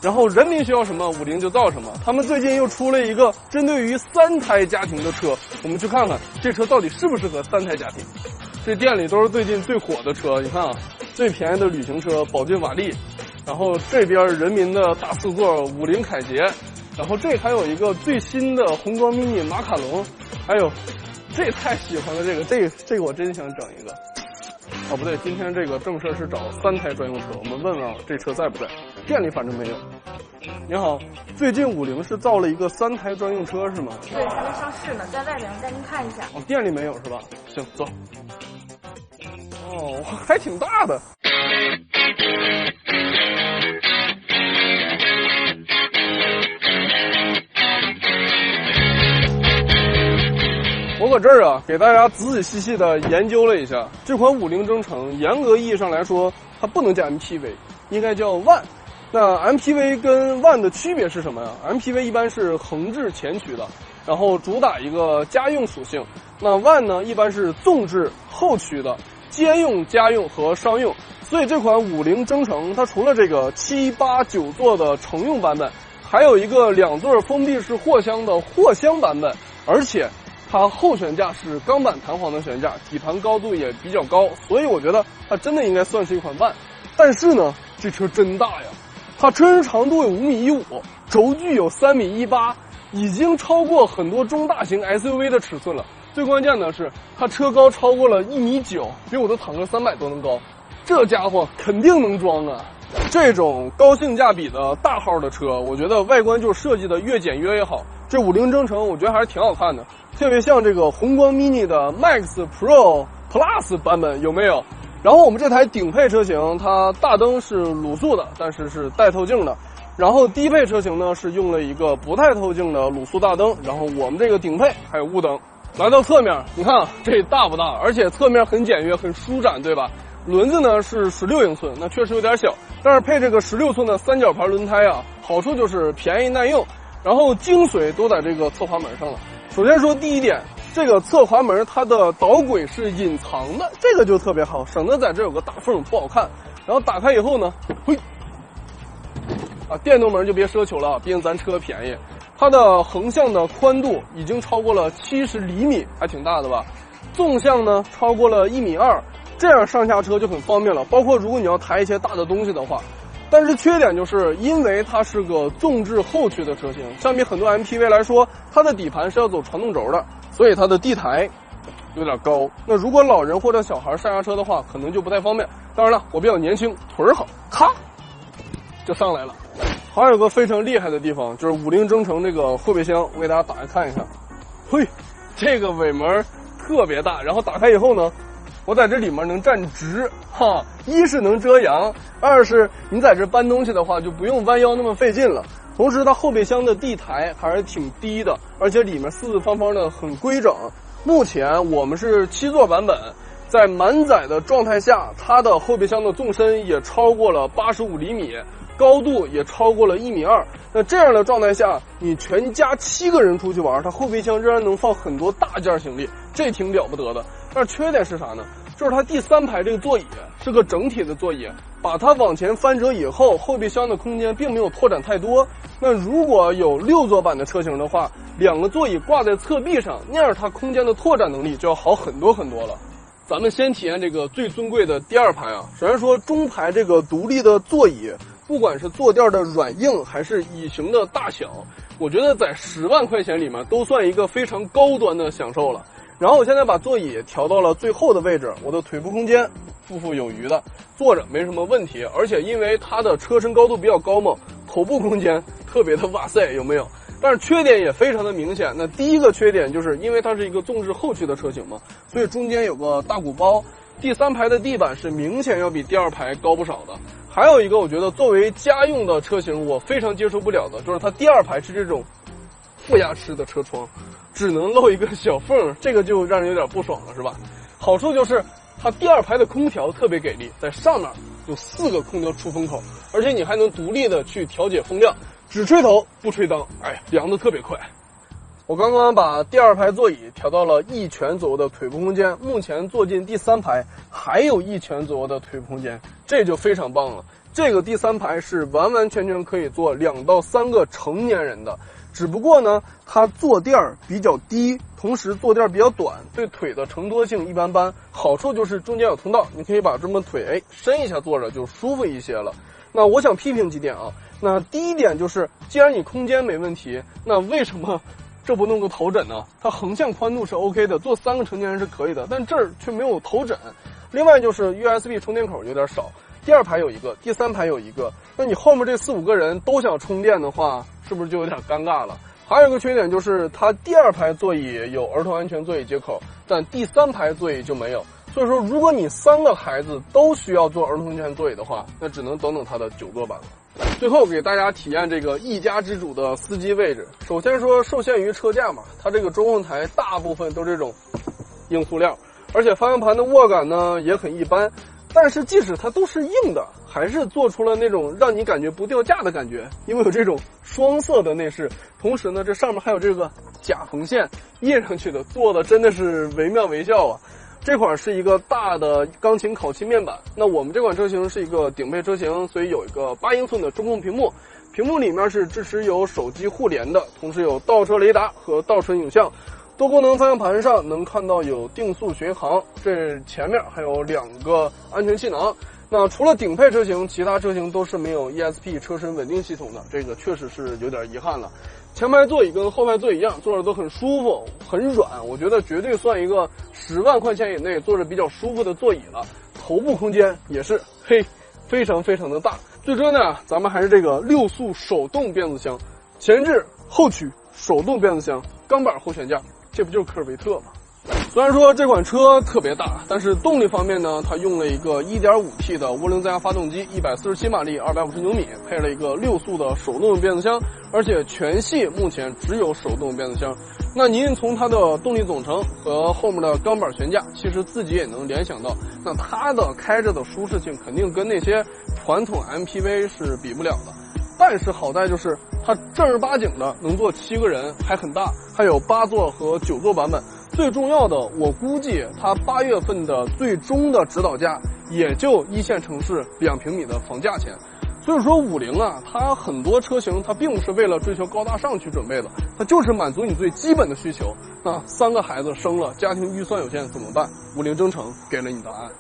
然后人民需要什么，50就造什么。他们最近又出了一个针对于3胎家庭的车，我们去看看这车到底适不适合3胎家庭。这店里都是最近最火的车，你看啊，最便宜的旅行车宝骏瓦力，然后这边人民的大4座50凯捷，然后这还有一个最新的宏光 mini 马卡龙，还有这太喜欢了，这个我真想整一个。哦，不对，今天这个正事是找3胎专用车，我们问问这车在不在，店里反正没有。您好，最近50是造了一个3胎专用车是吗？对，还没上市呢，在外边，我带您看一下。哦，店里没有是吧？行，走。哦，还挺大的。我搁这儿啊，给大家仔仔细细的研究了一下这款50征程，严格意义上来说，它不能叫 MPV， 应该叫 Van。那 MPV 跟 Van 的区别是什么呀 ？MPV 一般是横置前驱的，然后主打一个家用属性。那 Van 呢，一般是纵置后驱的，兼用家用和商用。所以这款50征程，它除了这个7、8、9座的乘用版本，还有一个2座封闭式货箱的货箱版本，而且它后悬架是钢板弹簧的悬架，底盘高度也比较高，所以我觉得它真的应该算是一款Van。但是呢，这车真大呀，它车身长度有5.15米，轴距有3.18米，已经超过很多中大型 SUV 的尺寸了。最关键的是，它车高超过了1.9米，比我的坦克300多能高，这家伙肯定能装啊！这种高性价比的大号的车，我觉得外观就设计的越简约越好。这50征程我觉得还是挺好看的，特别像这个宏光 mini 的 Max Pro Plus 版本有没有？然后我们这台顶配车型，它大灯是卤素的，但是是带透镜的。然后低配车型呢是用了一个不带透镜的卤素大灯，然后我们这个顶配还有雾灯。来到侧面，你看啊，这大不大？而且侧面很简约，很舒展，对吧？轮子呢是16英寸，那确实有点小，但是配这个16寸的3角盘轮胎啊，好处就是便宜耐用，然后精髓都在这个侧滑门上了。首先说第一点，这个侧滑门它的导轨是隐藏的，这个就特别好，省得在这有个大缝不好看。然后打开以后呢，嘿，啊，电动门就别奢求了，毕竟咱车便宜。它的横向的宽度已经超过了70厘米，还挺大的吧？纵向呢超过了1.2米，这样上下车就很方便了。包括如果你要抬一些大的东西的话，但是缺点就是因为它是个纵置后驱的车型，相比很多 MPV 来说，它的底盘是要走传动轴的，所以它的地台有点高。那如果老人或者小孩上下车的话，可能就不太方便。当然了，我比较年轻，腿儿好，咔就上来了。还有个非常厉害的地方，就是50征程这个后备箱，我给大家打开看一下。嘿，这个尾门特别大，然后打开以后呢，我在这里面能站直，哈，一是能遮阳，二是你在这搬东西的话就不用弯腰那么费劲了。同时它后备箱的地台还是挺低的，而且里面四四方方的很规整。目前我们是7座版本，在满载的状态下，它的后备箱的纵深也超过了85厘米，高度也超过了1.2米。那这样的状态下，你全家7个人出去玩，它后备箱仍然能放很多大件行李，这挺了不得的。但是缺点是啥呢？就是它第3排这个座椅是个整体的座椅，把它往前翻折以后，后备箱的空间并没有拓展太多。那如果有6座版的车型的话，2个座椅挂在侧壁上，那样它空间的拓展能力就要好很多很多了。咱们先体验这个最尊贵的第2排啊。首先说中排这个独立的座椅，不管是坐垫的软硬还是椅型的大小，我觉得在10万块钱里面都算一个非常高端的享受了。然后我现在把座椅调到了最后的位置，我的腿部空间富富有余的，坐着没什么问题。而且因为它的车身高度比较高嘛，头部空间特别的哇塞，有没有？但是缺点也非常的明显。那第一个缺点就是因为它是一个纵置后驱的车型嘛，所以中间有个大鼓包，第3排的地板是明显要比第2排高不少的。还有一个我觉得作为家用的车型我非常接受不了的，就是它第2排是这种负压式的车窗，只能露一个小缝，这个就让人有点不爽了，是吧？好处就是它第2排的空调特别给力，在上面有4个空调出风口，而且你还能独立的去调节风量，只吹头不吹灯，哎呀，凉的特别快。我刚刚把第2排座椅调到了1拳左右的腿部空间，目前坐进第3排还有1拳左右的腿部空间，这就非常棒了。这个第三排是完完全全可以坐2到3个成年人的，只不过呢，它坐垫比较低，同时坐垫比较短，对腿的承托性一般般。好处就是中间有通道，你可以把这么腿伸一下坐着就舒服一些了。那我想批评几点啊。那第一点就是，既然你空间没问题，那为什么这不弄个头枕呢？它横向宽度是 OK 的，坐3个成年人是可以的，但这儿却没有头枕。另外就是 USB 充电口有点少，第2排有一个，第3排有一个，那你后面这4、5个人都想充电的话，是不是就有点尴尬了？还有一个缺点就是，它第2排座椅有儿童安全座椅接口，但第3排座椅就没有。所以说，如果你3个孩子都需要坐儿童安全座椅的话，那只能等等它的9座版了。最后给大家体验这个一家之主的司机位置。首先说受限于车架嘛，它这个中控台大部分都是这种硬塑料，而且方向盘的握感呢也很一般。但是即使它都是硬的，还是做出了那种让你感觉不掉架的感觉，因为有这种双色的内饰，同时呢这上面还有这个假缝线印上去的，做的真的是惟妙惟肖啊。这款是一个大的钢琴烤漆面板，那我们这款车型是一个顶配车型，所以有一个8英寸的中控屏幕，屏幕里面是支持有手机互联的，同时有倒车雷达和倒车影像。多功能方向盘上能看到有定速巡航，这前面还有2个安全气囊。那除了顶配车型，其他车型都是没有 ESP 车身稳定系统的，这个确实是有点遗憾了。前排座椅跟后排座椅一样，坐着都很舒服，很软，我觉得绝对算一个10万块钱以内坐着比较舒服的座椅了。头部空间也是非常的大。最终呢，咱们还是这个6速手动变速箱，前置后驱手动变速箱，钢板后悬架，这不就是科尔维特吗？虽然说这款车特别大，但是动力方面呢，它用了一个 1.5T 的涡轮增压发动机，147马力，250牛米，配了一个6速的手动变速箱，而且全系目前只有手动变速箱。那您从它的动力总成和后面的钢板悬架，其实自己也能联想到，那它的开着的舒适性肯定跟那些传统 MPV 是比不了的。但是好在就是它正儿八经的能坐7个人，还很大，还有8座和9座版本。最重要的，我估计它8月份的最终的指导价也就1线城市2平米的房价钱。所以说50啊，它很多车型它并不是为了追求高大上去准备的，它就是满足你最基本的需求。那3个孩子生了，家庭预算有限怎么办？50征程给了你答案。